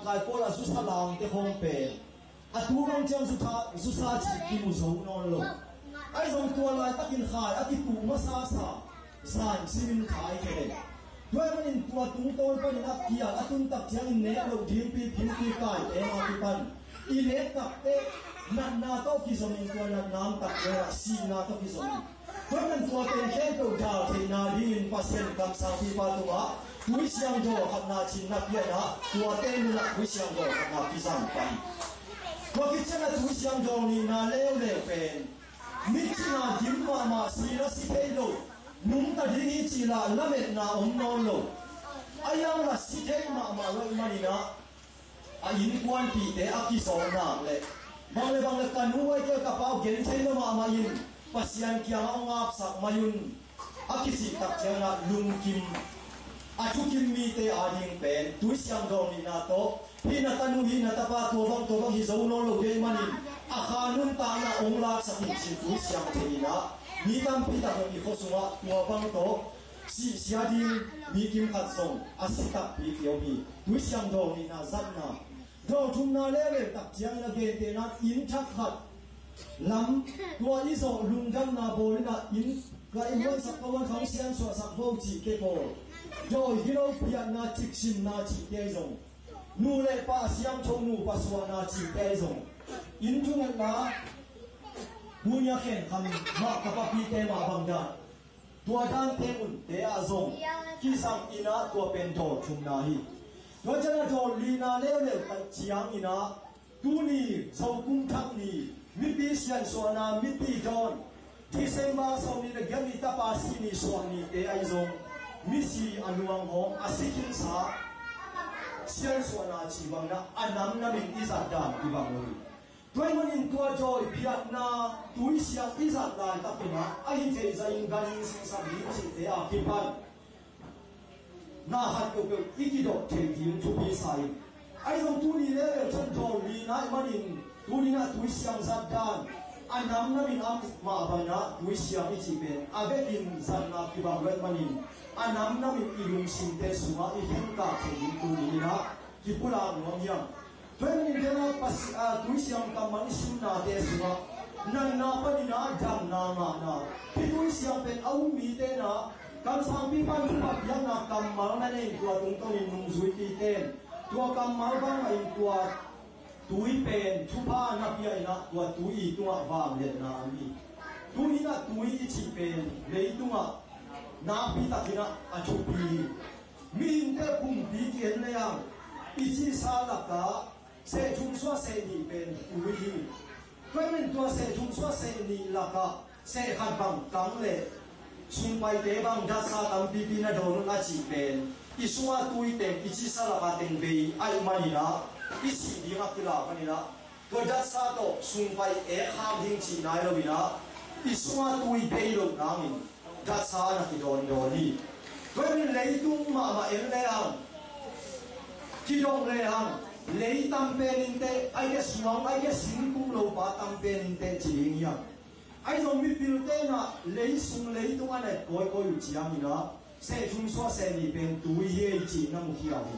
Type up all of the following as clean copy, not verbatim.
kai ko la su sa lang te hong pe atu rong chang su sa chi ki mu zo non lo ai zong tua lai takin khai ati tu ma sa san simin khai ke doi manin tua tung ton pa ni ap kia atun tak chang ne lo dim pi kai e ma pi pan i le tak te na to ki zomin tua na nam tak ra si na to ki zomin doi man tua ten khen to dal the na rin pasen kam sa pi pa tu a tui siang do khat na chin na pia na tua ten na tui siang do khat na ki sam pai tua ki chen na tui siang do ni na le pen mi chi na dim ma si la si pe lo nung ta ding chi la la me na non lo ayang la si te ma lo ma ni na a yin kwan pi te a ki so na le bang le kan hu ai ka pau gen thai lo ma yin pasian kia ong ap sak mayun a ki si tak chang na lung kim a chu kim mi te a ding pen tui siang do ni na to hi na tanu hi na ta pa to bang hi zo no lo ge ma ni a khanun ta na ong la sa ki chi tui siang te ni na mi tam pi ta ni fo suwa tua bang to si sia ding mi kim khat song a si ta pi kyo mi tui siang do ni na zat na do thum na le tak chiang na ge te na in thak khat lam tua i zo lung gam na bo na in ka in won sak kawan khang sian so sak bo chi ke bo do hiro pia na chik sim na chi ke zong nu le pa siam chong nu pa swa na chi ke zong in thung na bunya khen kham ma ka pa pi te ma bang da tua dan te un te a zong ki sang ina tua pen do thum na hi do chana do li na le ta chiang ina tu ni sau kum thak ni mi pi sian so na mi pi don thi se ma so ni de gam ni ta pa si ni so ni te ai zong mi si anuang hong asikin sa sian so na chi bang na anam na min isa dan ki bang lo doi manin tua joy piat na tui siang isa dan ta pina ai te za in ganing sing sa bi chi te a ki pan na hat ko iki do te din tu bi sai ai zong tu ni le chon do li na manin tu ni na tui siang za dan anam na min am ma ba na tui siang ichi pe ave in zan na ki bang ren manin anam na min ilung sin te suwa i hin ka te din tu ni na ki pula no yang when in jana pas tui siang ka man sin na te suwa nan na pa ni na jam na ma na pi tui siang pe au mi te na kam sang pi pan su pa yang na kam mal na nei tua tung tong in nung zui ti ten tua kam mal bang ai tua tui pen chu pa na pi ai na tua tui tua wang le na mi tu ni na tui chi pen le tua na pi ta kina a chu pi min te pum pi ken le yang ichi sa la ka se chung swa se ni pen tui hi kwen tua se chung swa se ni la ka se khan bang kang le sun pai te bang da sa tam pi pi na do na chi pen isua tui te ichi sa la ka ten be ai mani na isi di nga kila mani na to da sa to sun pai e kham ding chi nai lo bina isua tui be lo na min da sa na ki don do ni kwen lei tung ma em le ang ki dong le ang lei tam pe nin te ai ke suang ai ke sin kum lo pa tam pe nin te chi ing yang ai zong mi pil te na lei sung lei tung ane koi yu chiang ni na se chung so se ni pen tu ye chi na mu hiao ni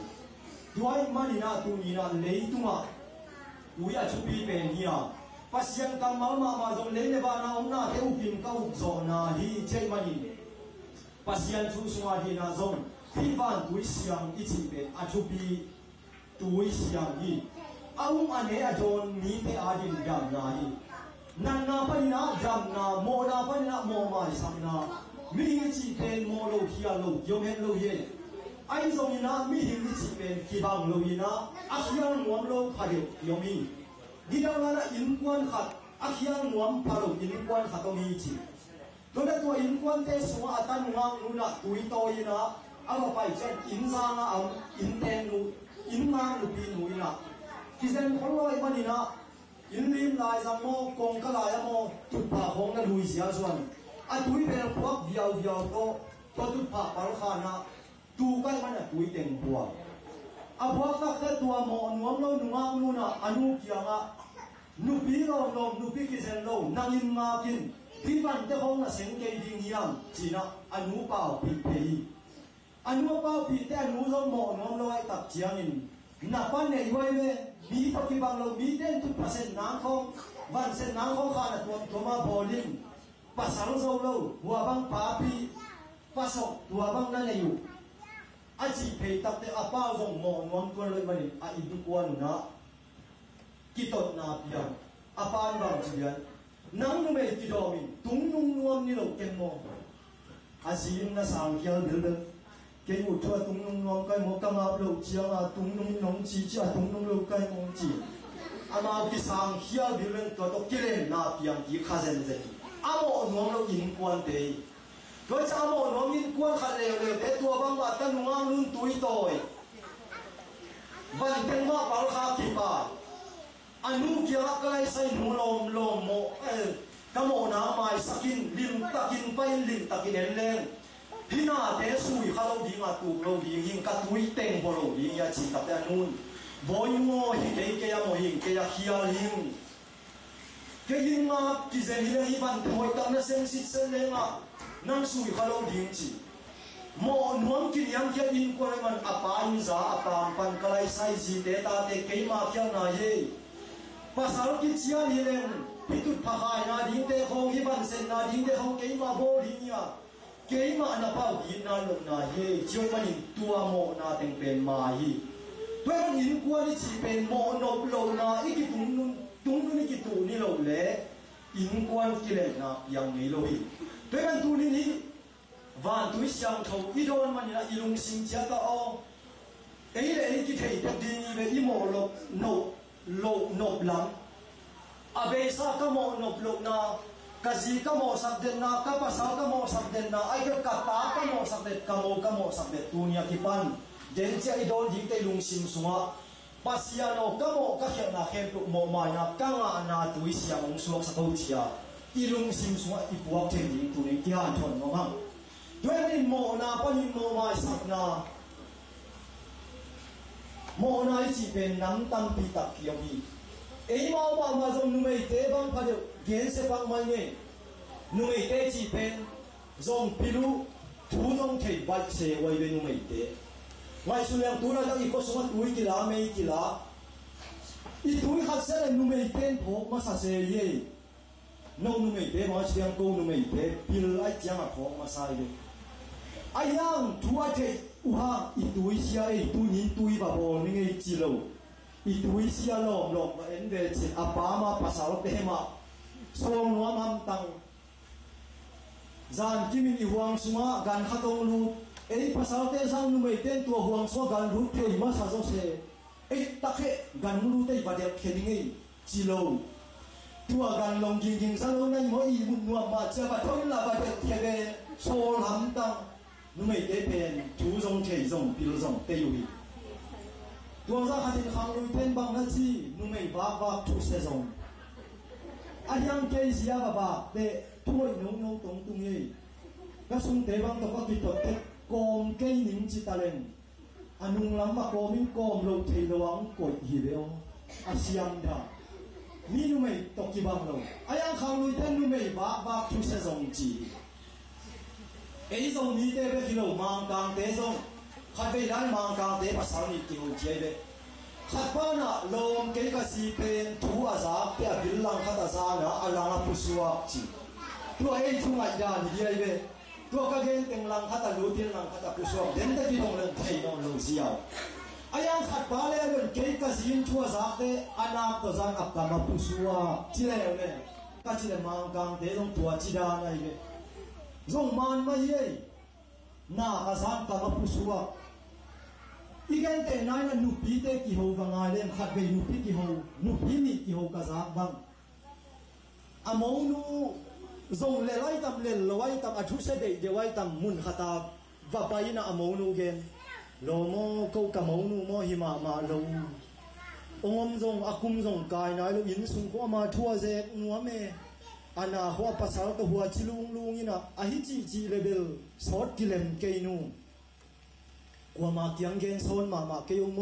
duai mani na tu ni na lei tung a tu ya chu pi pen ni a pasian kam ma zong lei le ba na ong na te u kim ka u zo na hi che mani pasian chu suwa hi na zong pi van tu siang i chi pen a chu pi tu siang hi aung ane a don ni te a din gam na hi nan na pa na jam na mo na pa na mo ma sam na mi chi pen mo lo hia lo yong hen lo ye ai zong na mi hin chi pen ki bang lo ina a hiang nuam lo pha de yomi di da na in kwan khat a hiang nuam pha lo in kwan khat to mi chi to da to in kwan te so atan ngang nu na tui to ina a lo pai chen in za na am in ten nu in ma lu pi nu ina ki zen khol lo ma ni na in lim lai zam mo kong ka lai mo tu pa hong na lui sia suan a tui pe puak viau to tu pa par kha na tu kai man a tui teng puak a puak tak ta tua mo nuam lo nuang nu na anu kia nga nu pi lo nu pi ki zen lo nang in ma kin pi ban te hong na seng ke ding yang chi na anu pa pi pe anu pa pi te anu zo mo nuam lo ai tak chiang in นับวันในวัยเมื่อมีปฏิบัติเรามีเด่นทุกเปอร์เซ็นต์น้ำของวันเส้นน้ำของข้าหน้าตัวมาบอลินภาษาเราหัวบังปาปีภาษาหัวบังนั่นอยู่อาชีพเพตับแต่อาป้าส่งมองนวลตัวเลยมันอาอินกวนนะกิตนาเปียอาป้านบางจีนนังนุ่มเอกิดอมิตุ้งนุ่งนวลนี่เราเก่งมองอาชีพน่ะสามเขียวเดือดเกี่ยวกับตุ้งนุ่งนวลก็มองกำลังเราเชียงตุ้งนุ่งน้องจีจ้าตุ้งนุ่งเราก็มองจีอามาที่สามเขียวเดือดตัวต้องเกลี่ยนาเปียที่ข้าเซนเซอาโมนวลเราอินกวนเตยก็จะอาโมนวลอินกวนขัดเร็วแต่ตัวบางว่าตั้งนุ่งนุ่งตุยโตยวันเป็นว่าเปล่าข้ากี่บาทอันนู้เกี่ยวกับอะไรใส่หนูลมโมกะโมน้ำไม้สกินลิมตะกินไปลิมตะกินเล่นพี่นาเตสุยข้าเราดีมาตูเราดีหิงกัตุยเต็งบเราดียาจิตกับแต่นู้นบอยโมหิงเกยโมหิงเกยขี้ยาหิงเกยิงมากิเซนิเลหิบันถอยตั้งแต่เซนสิเซนเลงอ่ะนั่นสุยข้าเราดีจีโมนวงกินยังเกี่ยอินกวนมันอปาอินซาอปามปันกลายไซจีเตตาเตเกยมาเกี่ยนาเยภาษากิจเชียร์นี่เองพิจุดพายนาดิ้งเตะของฮิบันเซนนาดิ้งเตะของเกยมาโบดิ้งยาเกยมาหน้าเป้าดินนาลงนาเย่เชื่อมันตัวโมนาเต็งเป็นมาฮีเพื่อนอินกวนนี่จีเป็นโมนบโลนาอีกิตุนนุ่นอีกิตุนี่โลเล่อินกวนกิเลนายังไม่โลฮีเพื่อนตุนี่นี่วันตุยเสียงเขาอีโดนมันนี่นะอีลุงสิงเจ้าก็เอาเอ้ยเลยกิเทยตัวดีนี่เลยอีโมโลโลนบลังอาเบซ่าก็โมนบโลนากะจีก็โมสับเดนนากะภาษาก็โมสับเดนนาไอ้ก็กะตาก็โมสับเด็ดกะโมสับเด็ดตัวเนี่ยที่ปันเดนเจอีโดนยิงเตลุงซิมสุงะปัสยาโนก็โมก็เขียนนาเข้มตุโมมานะกังอานาตุยเสียงสวงสักตัวเชียอีลุงซิมสุงะอีพวกเทนิงตัวนี้ที่อ่านทนมั้งด้วยนี่โมนาปนิโมมาสักนาโมนาจีเป็นน้ำตั้มปีตักเขียวบีเอ้ยมาจงนุ่มเอเตบังพัดเกณฑ์เสบังมันเนี่ยนุ่มเอเตจีเป็นจงพิลุทูจงเทบัดเสวยเป็นนุ่มเอเตไว้สุดแล้วตัวเราจะอีกคนสมัครตุยกีฬาไม่กีฬาอีตุยขัดเสร็จนุ่มเอเตนพกมาสัเสยน้องนุ่มเอเตมาเชียงกูนุ่มเอเตพิลไอเจียงพกมาใส่เลยไอ้ยังทัวเทอุฮาอีตุยเสียไอ้ตุนินตุยบาบอนี่ไงจิโลอีตุยเสียลมมาเอ็นเดชอาปามาภาษาเราเตมาสวงนัวมันตังจานกิมินอีหวงสุมาการขัดองลูไอ้ภาษาเราเตสังนุ่มเอเตนตัวหวงสุการรูเทมาซาโซเซไอ้ตะเขการรูเตบาเดียบเขนิงไงจิโลตัวการลงยิงซาโลนั่นมออีมุนนัวมาเจ้าบัดทนลาบาเดียบเขเดโซลำตังนุ่มเอเตเป็นทูจงเทจงพิลจงเตยุยตัวเราขัดขังลุยเป็นบางนาทีนุ่มเอบ้าทุเซจงอายังเกยเสียบ้าเตะถ้วยน้องตรงตุงเย่ก็ส่งเตะบางตัวก็ติดตัวเตะกอมเกยหนิงจิตาเลนอันนุ่งลำมากอมิงกอมเราเทระวังกดหีเดียวอาเซียนดามีนุ่มเอตกกี่บางเราอายังขังลุยเป็นนุ่มเอบ้าทุเซจงจีไอ้จงมีเตะไปกิโลมังกางเตะจงขัดไปร้านมังกางเตะภาษาหนึ่งกิโลเจียเบขัดป้านะลมเกยกสีเป็นทูอาซาเปียบิลลังขัดอาซานะอัลลังพุสวาจีตัวเองทุ่งไอ้ยานี่ดีเบตัวก็เกยเป็นลังขัดลูตินลังขัดพุสวาเดินตะกี้ตรงเรื่องไทยน้องลูซิอาไอ้ยังขัดป้าเลยเรื่องเกยกสีทูอาซาเตะอันนับตัวจังอับกามาพุสวาจีเลยเนี่ยก็จีเลยมังกางเตะตรงตัวจีดานะเบจงมันไม่เย่น่ากระสันกำลังผู้ชัวอีกแต่นายนั้นนุปีเตกี่หัวฟังอะไรขัดไปนุปีกี่หัวนุปีนี่กี่หัวกระสับบังอามองนูจงเลี้ยไว้ตำเลี้ยไว้ตำอัชุเสด็จเดี๋ยวไว้ตำมุนขัดตาว่าไปนะอามองนูเกนโลโมเขากำมองนูโมหิมาโลองค์จงอากุมจงกายนายลูกยินสุงขวามาทั่วเจกนัวเมอันน่ะหัวภาษาตัวหัวจิลุงนี่นะอาฮิจีเลเวลสอดกิเลนเกยนูกว่ามาเกียงเกนโซนมาเกยโม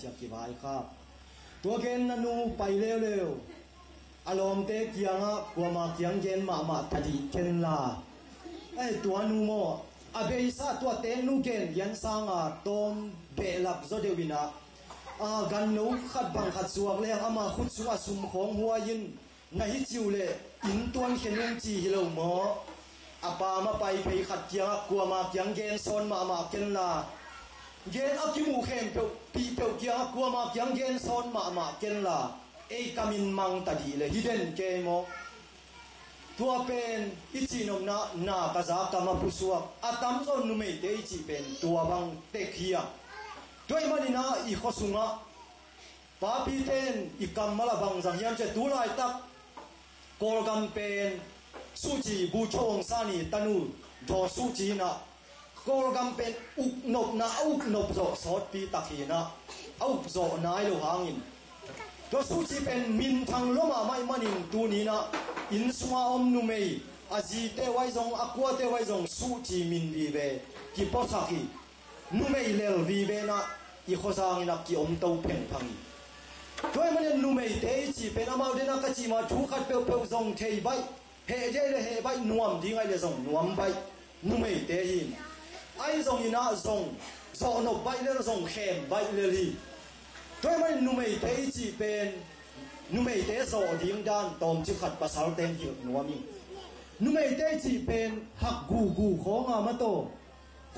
จากกี่ใบครับตัวเกนนันูไปเร็วอารมณ์เตะเกียงอ่ะกว่ามาเกียงเกนมาทัดีเกนลาไอ้ตัวนูโมอาเบซ่าตัวเตนูเกนยันสังอ่ะตอมเบลับโซเดวินะ gan no khat bang khat suak le ama khut suwa sum khong huwa yin na hi chiu le in tuan khenung chi hi lo mo apa ma pai phei khat kia kwa ma kyang gen son ma ken la gen akimu khem pe pi pe kia kwa ma kyang gen son ma ken la ei kamin mang ta di le hidden ke mo tua pen ichi nom na ka za ka ma pusuak atam zo nu me te ichi pen tua bang te khia toi mani na I khosunga pa pi ten I kam mala bang jang yam che tu lai tak kol gam pen su chi bu chong sa ni tanu do su chi na kol gam pen uk nop zo sot pi tak hi na au zo nai lo hangin do su chi pen min thang lo ma mai manin tu ni na in suma om nu mei aji te wai zong akwa te wai zong su chi min vi ve ki posaki nu mei lel vi ve na I khosang ina ki om to pen phangi toy man nu mei te chi pen amau de na ka chi ma thu khat pe zong thei bai he je le he bai nuam ding ai le zong nuam bai nu mei te hin ai zong ina zong zo no bai le zong khem bai le li toy man nu mei te chi pen nu mei te zo ding dan tom chi khat pasal ten hi nuami nu mei te chi pen hak gu khonga ma to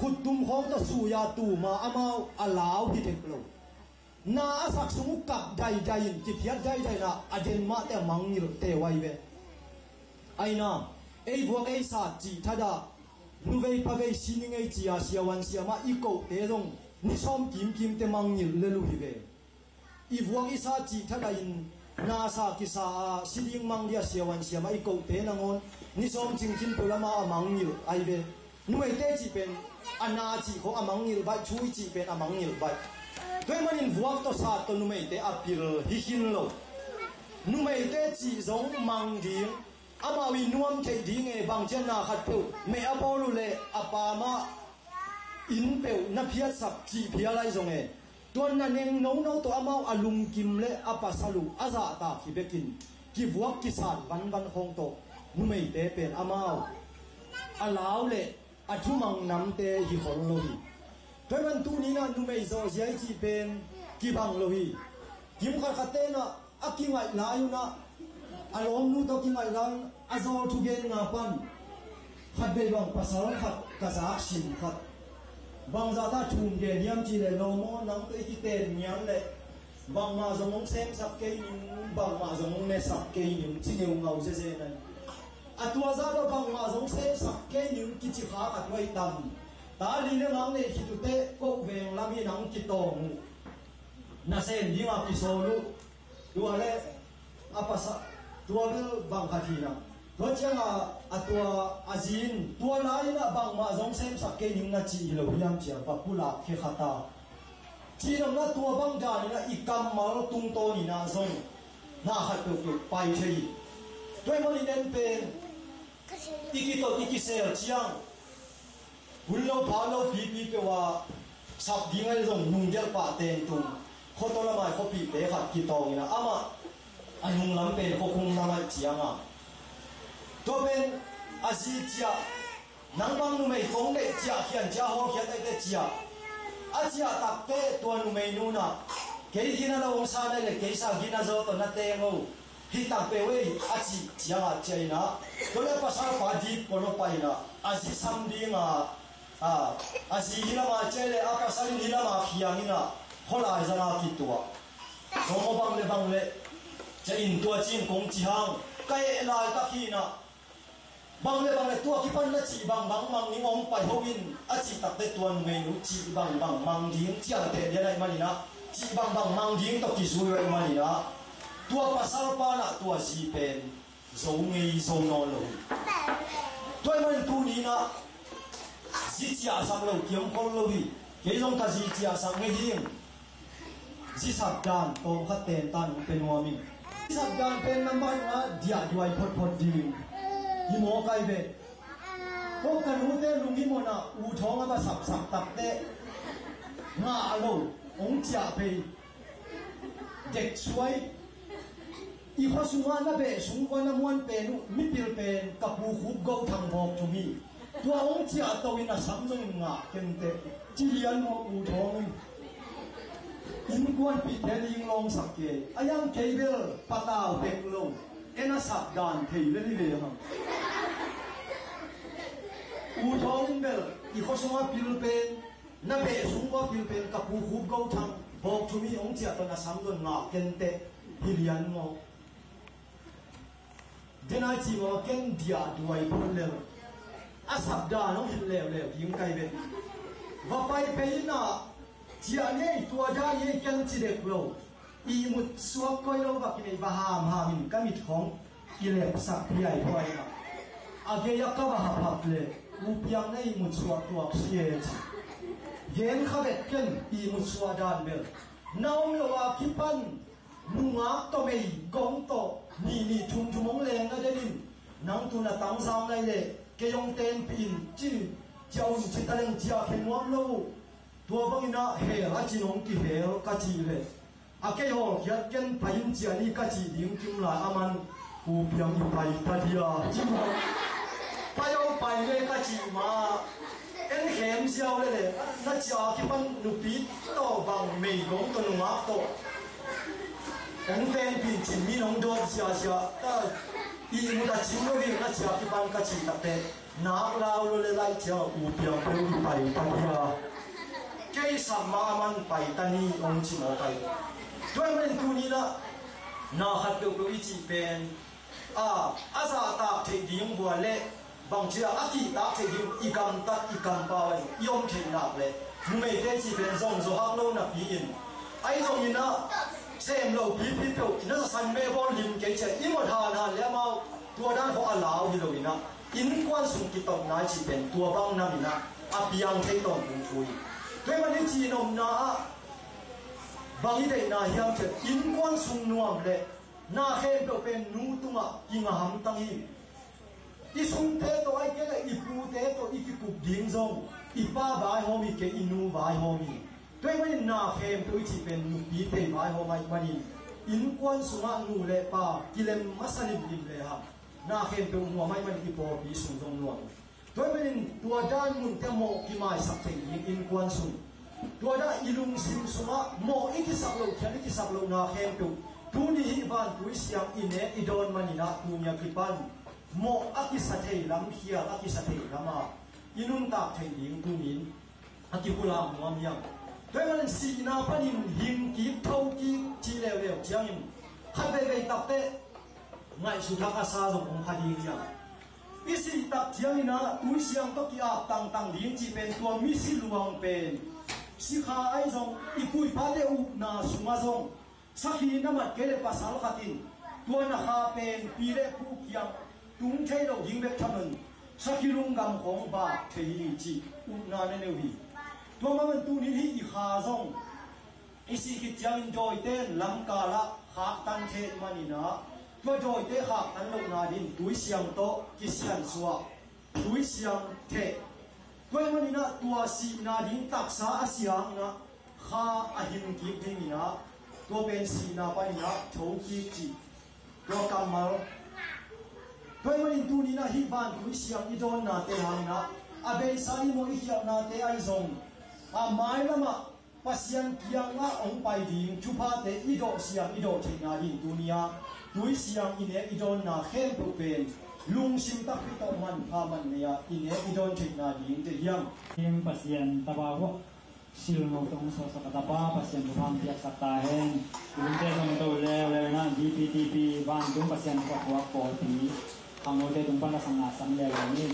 khut tum khong to su ya tu ma amau allow hi tek lo na asak sumu kap dai ki phiat dai na aden ma te mangir te wai ve aina ei buak ei sa chi thada nu vei pa vei sining ei chi a sia wan sia ma I ko te rong ni som kim te mangir le lu hi ve I buak I sa chi thada in na sa ki sa siling mang dia sia wan sia ma I ko te na ngon ni som ching kin pe lama mangir ai ve nu ei te chi pen ana chi ko amang ngil bai chui chi pen amang ngil bai toi manin vuak to sa to nu mei te apil hi hin lo nu mei te chi zong mang ding amawi nuam the ding e bang chen na khat pe me apolu le apama in pe na phiat sap chi phia lai zong e ton na neng no to amau alung kim le apasalu aza ta ki bekin ki vuak ki san ban khong to nu mei te pen amau alaw le athumang namte hi khol lo hi toy man tu ni na nu mei zo jai chi pen ki bang lo hi kim kha khate na akingai la yu na alom nu to kingai lang azo thu gen na pan khat be bang pasal khat ka za shin khat bang za ta thum ge niam chi le lo mo nang te ki ten nyam le bang ma zo mong sem sap ke ni bang ma zo mong ne sap ke ni chi ne ngau je je na atua za do bang ma zong se sak ke ni ki chi kha ka twai tam ta li le ngang ne ki tu te ko veng la mi nang ki tong na sen di ma ki so lu tu ale apa sa tu ale bang kha thi na to chang atua azin tu la ina bang ma zong se sak ke ni na chi lo yam chi pa pula khe khata chi ram na tu bang da ni na I kam ma tung to ni na zong na khat pe pai chei toi mo ni den pen iki sel chiang hullo phalo pi pe wa sap dingal zong nungel pa ten tu khoto la mai khopi pe khat ki tong ina ama anung lam pen ko khung na mai chianga to pen asi chia nang bang nu mei kong le chia hian cha ho hian dai te chia a chia tak te to nu mei nu na ke hina la ong sa le ke sa hina zo to na te ngo hi ta pe we a chi chianga chaina to le pasal pa di ko no pai na asi sam di nga asi hina ma chele a pasal hina ma khiang ina khola zana ki tua so bang le cha in tua chin kong chi hang kai lai ta khi na bang le tua ki pan la chi bang mang ni ong pai ho win a chi tak te tuan me nu chi bang mang ding chiang te dia lai mani na chi bang mang ding to ki su lai mani na tua pasal pa na tua si pen zo ngei zo no lo toy man tu ni na si chia sam lo kiam khol lo hi ke jong ta si chia sam nge hing si sap dan to kha ten tan pen wa mi si sap dan pen number a dia duai phot di hi mo kai be ko kan hu te lung hi mo na u thong ba sap tak te nga lo ong chia pe dek suai I khosunga na be sungwa na muan pe nu mi pil pen kapu khub go thang hok to mi tua ong chia to ina samjong nga kente chilian mo u thong in quan pi den ing long sak ke ayang cable pataw bek long ena sak dan thei le ni le ha u thong bel I khosonga pil pen na be sungwa pil pen ka pu khub go thang bok thumi ong chia to na sam don nga kente hilian mo denai chi mo ken dia duai pun le asap da no hil le le yim kai be va pai pe na chia ne tua da ye ken chi de klo I mut suak koi lo ba ki nei ba ha min ka mit khong I le sak pi ai poi na age ya ka ba ha phap le u piang nei mut suak tuak sie yen kha bet ken I mut suak dan bel naum lo wa ki pan nunga to mei gong to ni thum thumong leng na denin nang tu na tang sam lai le ke yong ten pin chi chau chi ta leng chia khen wam lo tua bang ina he ha chi nong ki he ka chi le a ke ho hiat ken pain chi ani ka chi ding kim la aman u piang I pai ta dia chi mo pa yo pai le ka chi ma en khem siao le le na chia ki pan nu pi to bang mei gong to nunga to en ten pin chi mi nong do sia ta I mu da chi mo ri na chia ki pan ka chi ta te na lao lo le lai chia u piang pe I pai ta dia ke sama man pai ta ni ong chi mo pai Tuan men tu ni na khat do ko I chi pen asa ta the ding bua le bang chia aki ta the ding I kam pa wa yom the na le mu me te chi pen zong zo hak lo na pi in ai zong ni na sem lo pi pe na san me bon lim ke che I mo tha na le ma tua dan ko allow hi lo ina in kwan sung ki tom na chi pen tua bang na mina a piang the tom pu chui Tuan man ni chi nom na Bangi dei na hiam che in kwan sung nuam le na khem do pen nu tunga kinga ham tang hi I sung te to ai ke I pu te to I ki kup ding zong I pa bai ho mi ke I nu bai ho mi Tuai mai na khem to I chi pen nu pi te bai ho mai mani in kwan sunga nu le pa kilem masalim lim le ha na khem to mu mai mani ki po pi sung zong nuam Tuai mai tua dan mun te mo ki mai sak te in kwan sung Tua da ilung sim suma mo ikisak lo kya ikisak lo na khem tu tu ni hi van tu siang ine idon manina tu nya kipan mo akisathe lam khia akisathe lama inun ta thei ding tu nin akipula muam yang Tuan man si na panin him ki thau ki chi le le chiang im khat be tak te ngai su thak asa zo ong khadi ya isi tak chiang ina tu siang to ki a tang ding chi pen tua mi si luang pen si kha ai zong I pui pa de u na suma zong sakhi na mat kele pasal khatin tu na kha pen pi le pu kiang tung thei lo hing bek thamen sakhi lung gam khong ba thei chi u na ne ne wi tu ma man tu ni hi I kha zong isi ki chiang joy ten lam ka la kha tan the mani na tu joy te kha tan lo na din tui siang to ki sian suwa tui siang the Tuan man ina tua si na ding taksa asiang na kha ahim ki ding ina tua pen si na pa ina thau ki chi tua kamal Tuan man in tu ni na hi van tu siang I don na te hang na abe sa I mo I hiap na te ai zong a mai lama pasian kiang nga ong pai ding chupa te I do siang I do thei na ding dunia tui siang ine I don na khem pu pen lung sim tak pito man pa man niya ine idon chik na ding te hiam Him pasien tabago sil mo tong so sa katapa pasien buhang tiak sakta hen ilunte som to le na DPTP ban tung pasien ko ko ti ang ote tung pan sang asang le ni